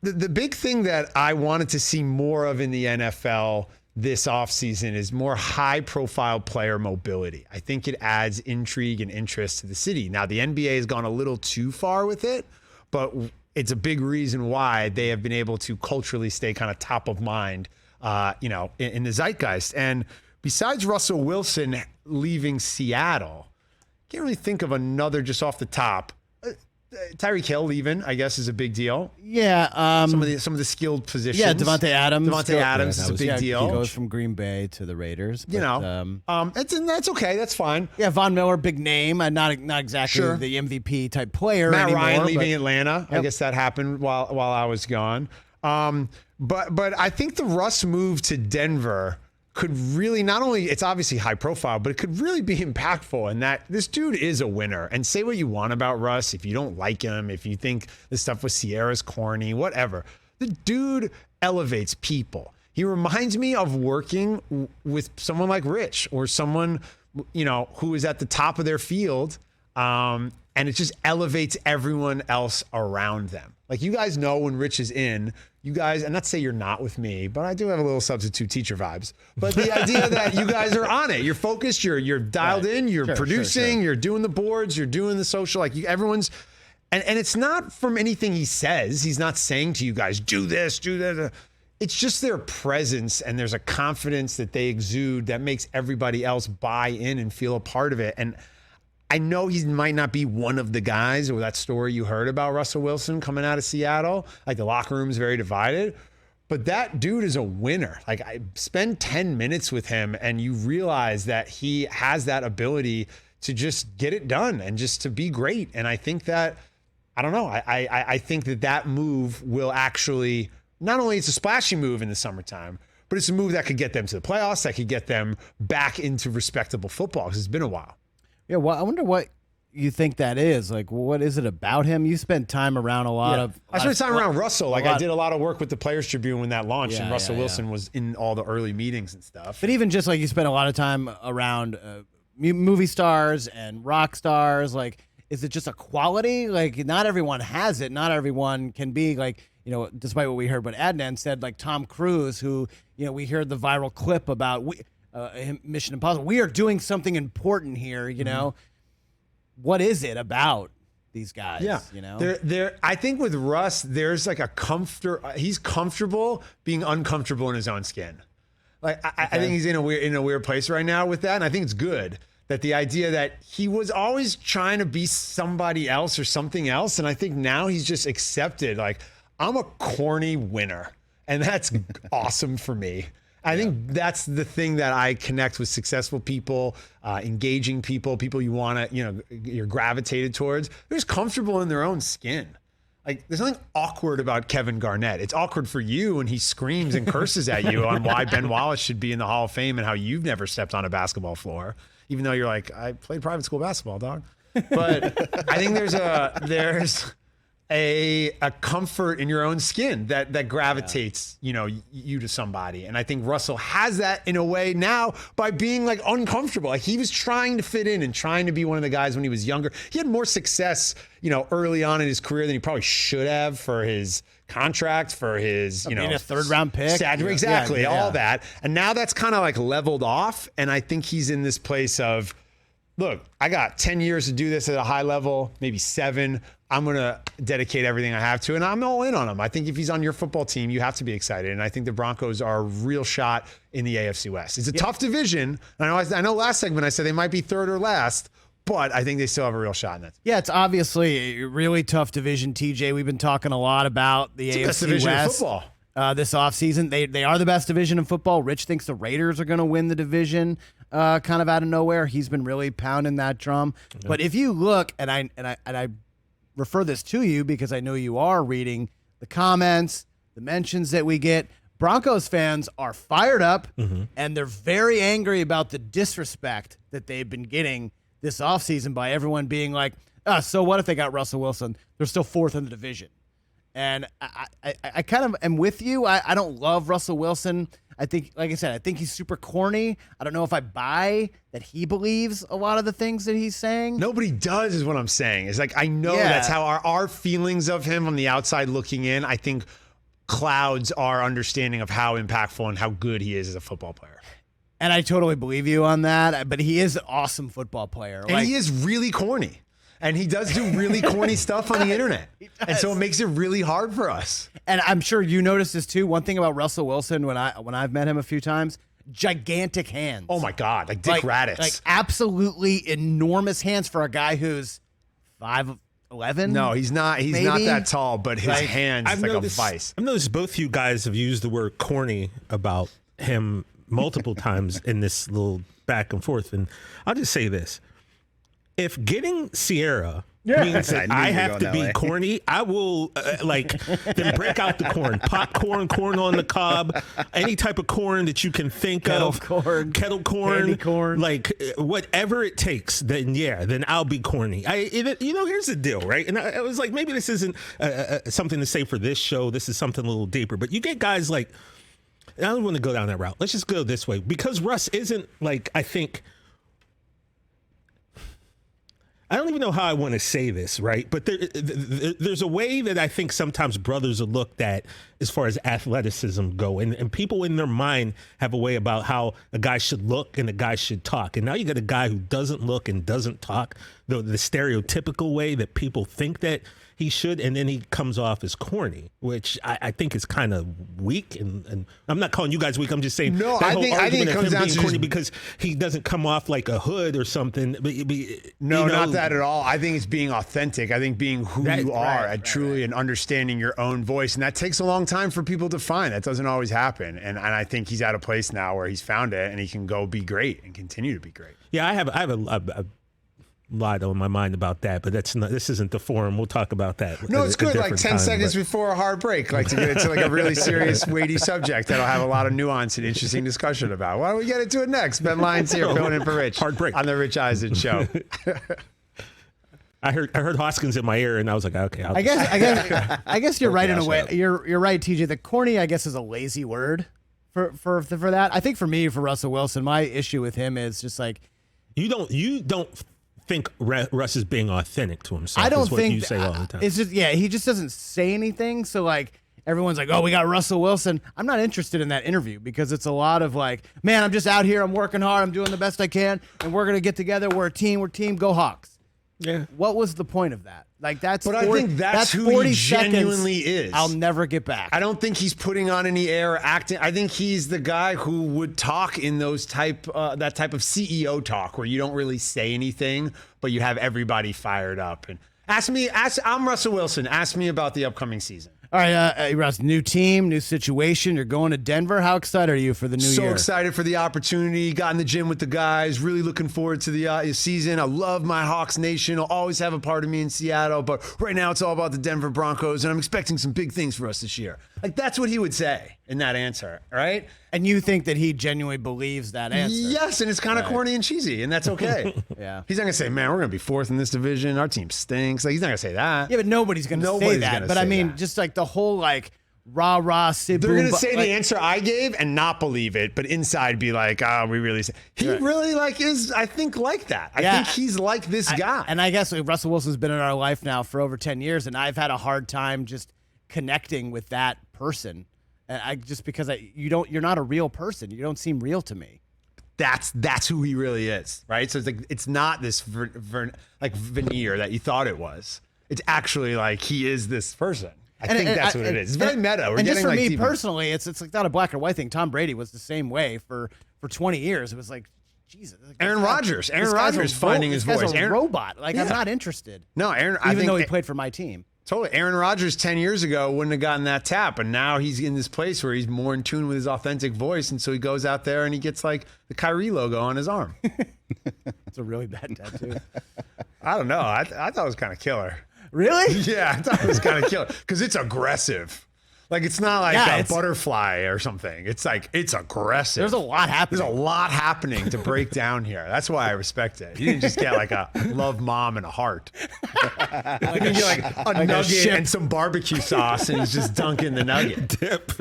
the big thing that I wanted to see more of in the NFL this offseason is more high-profile player mobility. I think it adds intrigue and interest to the city. Now, the NBA has gone a little too far with it, but it's a big reason why they have been able to culturally stay kind of top of mind, in the zeitgeist. And besides Russell Wilson leaving Seattle, can't really think of another just off the top. Tyreek Hill leaving, I guess, is a big deal. Yeah. Some of the skilled positions. Yeah, Devontae Adams is a big deal. He goes from Green Bay to the Raiders. But, that's okay. That's fine. Yeah, Von Miller, big name. Not exactly the MVP type player Matt anymore, Ryan leaving Atlanta. Yep. I guess that happened while I was gone. But I think the Russ move to Denver could really, not only, it's obviously high profile, but it could really be impactful. And that this dude is a winner. And say what you want about Russ, if you don't like him, if you think the stuff with Sierra's corny, whatever, the dude elevates people. He reminds me of working with someone like Rich or someone, who is at the top of their field. And it just elevates everyone else around them. Like, you guys know when Rich is in, you guys, and not to say you're not with me, but I do have a little substitute teacher vibes. But the idea that you guys are on it, you're focused, you're dialed in, you're producing, you're doing the boards, you're doing the social, everyone's, and it's not from anything he says. He's not saying to you guys, do this, do that. It's just their presence, and there's a confidence that they exude that makes everybody else buy in and feel a part of it. And I know he might not be one of the guys, or that story you heard about Russell Wilson coming out of Seattle, like the locker room is very divided, but that dude is a winner. Like, I spend 10 minutes with him and you realize that he has that ability to just get it done and just to be great. And I think that, I don't know, I think that move will actually, not only it's a splashy move in the summertime, but it's a move that could get them to the playoffs, that could get them back into respectable football, because it's been a while. Yeah, well, I wonder what you think that is. Like, what is it about him? You spent time around I spent time around Russell. Like, I did a lot of work with the Players Tribune when that launched, and Russell Wilson was in all the early meetings and stuff. But even just like you spent a lot of time around movie stars and rock stars, like, is it just a quality? Like, not everyone has it. Not everyone can be like, despite what we heard, but Adnan said, like Tom Cruise, who, we heard the viral clip about Mission Impossible. We are doing something important here, What is it about these guys? Yeah, I think with Russ, there's like he's comfortable being uncomfortable in his own skin. Like, I think he's in a weird place right now with that, and I think it's good that the idea that he was always trying to be somebody else or something else, and I think now he's just accepted, like, I'm a corny winner, and that's awesome for me. I think that's the thing that I connect with successful people, engaging people you want to, you're gravitated towards. They're just comfortable in their own skin. Like, there's nothing awkward about Kevin Garnett. It's awkward for you when he screams and curses at you on why Ben Wallace should be in the Hall of Fame and how you've never stepped on a basketball floor, even though you're like, I played private school basketball, dog. But I think there's a comfort in your own skin that gravitates, you to somebody. And I think Russell has that in a way now by being like uncomfortable. Like, he was trying to fit in and trying to be one of the guys when he was younger. He had more success, early on in his career than he probably should have for his contract, for his, being a third-round pick. Exactly, all that. And now that's kind of like leveled off. And I think he's in this place of, look, I got 10 years to do this at a high level, maybe 7. I'm going to dedicate everything I have to, and I'm all in on him. I think if he's on your football team, you have to be excited. And I think the Broncos are a real shot in the AFC West. It's a tough division. I know last segment I said they might be third or last, but I think they still have a real shot in that. Yeah, it's obviously a really tough division, TJ. We've been talking a lot about the AFC best division West in football. This offseason. They are the best division in football. Rich thinks the Raiders are going to win the division kind of out of nowhere. He's been really pounding that drum. Yeah. But if you look, and I refer this to you because I know you are reading the comments, the mentions that we get. Broncos fans are fired up, and they're very angry about the disrespect that they've been getting this offseason by everyone being like, so what if they got Russell Wilson? They're still 4th in the division. And I kind of am with you. I don't love Russell Wilson. I think, like I said, I think he's super corny. I don't know if I buy that he believes a lot of the things that he's saying. Nobody does is what I'm saying. It's like, I know that's how our feelings of him on the outside looking in, I think clouds our understanding of how impactful and how good he is as a football player. And I totally believe you on that, but he is an awesome football player. And he is really corny. And he does do really corny stuff on the internet. And so it makes it really hard for us. And I'm sure you noticed this too. One thing about Russell Wilson when I've met him a few times, gigantic hands. Oh my God, like Dick Raditz. Like absolutely enormous hands for a guy who's 5'11". No, he's not. He's maybe? Not that tall, but his hands I've like noticed, a vice. I've noticed both you guys have used the word corny about him multiple times in this little back and forth. And I'll just say this. If getting Sierra means that I have to be corny, I will then break out the corn. Popcorn, corn on the cob, any type of corn that you can think of. Kettle corn. Candy corn. Like whatever it takes, then I'll be corny. Here's the deal, right? And I was like, maybe this isn't something to say for this show. This is something a little deeper. But you get guys like, I don't want to go down that route. Let's just go this way. Because Russ isn't I don't even know how I want to say this, right? But there's a way that I think sometimes brothers are looked at as far as athleticism go. And people in their mind have a way about how a guy should look and a guy should talk. And now you got a guy who doesn't look and doesn't talk the stereotypical way that people think that he should, and then he comes off as corny, which I think is kind of weak. And I'm not calling you guys weak. I'm just saying I think it comes down to corny because he doesn't come off like a hood or something. Not that at all. I think it's being authentic. I think being who you are and truly and understanding your own voice. And that takes a long time for people to find. That doesn't always happen. And I think he's at a place now where he's found it and he can go be great and continue to be great. Yeah, I have a lot on my mind about that, but this isn't the forum. We'll talk about that. No, it's good. Like 10 seconds before a hard break, like to get into like a really serious, weighty subject that'll have a lot of nuance and interesting discussion about. Why don't we get into it next? Ben Lyons here, filling in for Rich. Hard break on the Rich Eisen Show. I heard Hoskins in my ear, and I was like, okay. I guess you're right in a way. You're right, TJ. The corny, I guess, is a lazy word for that. I think for me, for Russell Wilson, my issue with him is just like you don't think Russ is being authentic to himself. I don't is what think you say all the time. It's just he just doesn't say anything. So like everyone's like, oh, we got Russell Wilson. I'm not interested in that interview because it's a lot of like, man, I'm just out here, I'm working hard, I'm doing the best I can, and we're gonna get together. We're a team. Go Hawks. Yeah. What was the point of that? Like that's. But I think that's who he genuinely is. I'll never get back. I don't think he's putting on any air or acting. I think he's the guy who would talk in those that type of CEO talk where you don't really say anything, but you have everybody fired up. And I'm Russell Wilson. Ask me about the upcoming season. All right, Russ, new team, new situation. You're going to Denver. How excited are you for the new year? So excited for the opportunity. Got in the gym with the guys. Really looking forward to the season. I love my Hawks Nation. I'll always have a part of me in Seattle, but right now it's all about the Denver Broncos, and I'm expecting some big things for us this year. Like, that's what he would say in that answer, right? And you think that he genuinely believes that answer? Yes, and it's kind of corny and cheesy, and that's okay. Yeah. He's not going to say, man, we're going to be fourth in this division. Our team stinks. Like, he's not going to say that. Yeah, but nobody's going to say that. But I mean, just like the whole like rah-rah, sib. They're going to say the answer I gave and not believe it, but inside be like, we really say. He really is, I think, like that. I think he's like this guy. And I guess Russell Wilson's been in our life now for over 10 years, and I've had a hard time just connecting with that person. And you're not a real person. You don't seem real to me. That's who he really is, right? So it's not this veneer that you thought it was. It's actually like he is this person. I think that's what it is. It's very meta. And just for me personally, it's like not a black or white thing. Tom Brady was the same way for 20 years. It was like, Jesus. Aaron Rodgers finding his voice. This guy's a robot. Like, I'm not interested. No, Aaron. Even though he played for my team. Totally. Aaron Rodgers 10 years ago wouldn't have gotten that tap, and now he's in this place where he's more in tune with his authentic voice, and so he goes out there and he gets like the Kyrie logo on his arm. It's a really bad tattoo. I don't know. I thought it was kind of killer. Really? Yeah, I thought it was kind of killer because it's aggressive. Like, it's not like a butterfly or something. It's like, it's aggressive. There's a lot happening. There's a lot happening to break down here. That's why I respect it. You didn't just get like a love mom and a heart. Like, you get like a nugget and some barbecue sauce, and he's just dunking the nugget. Dip.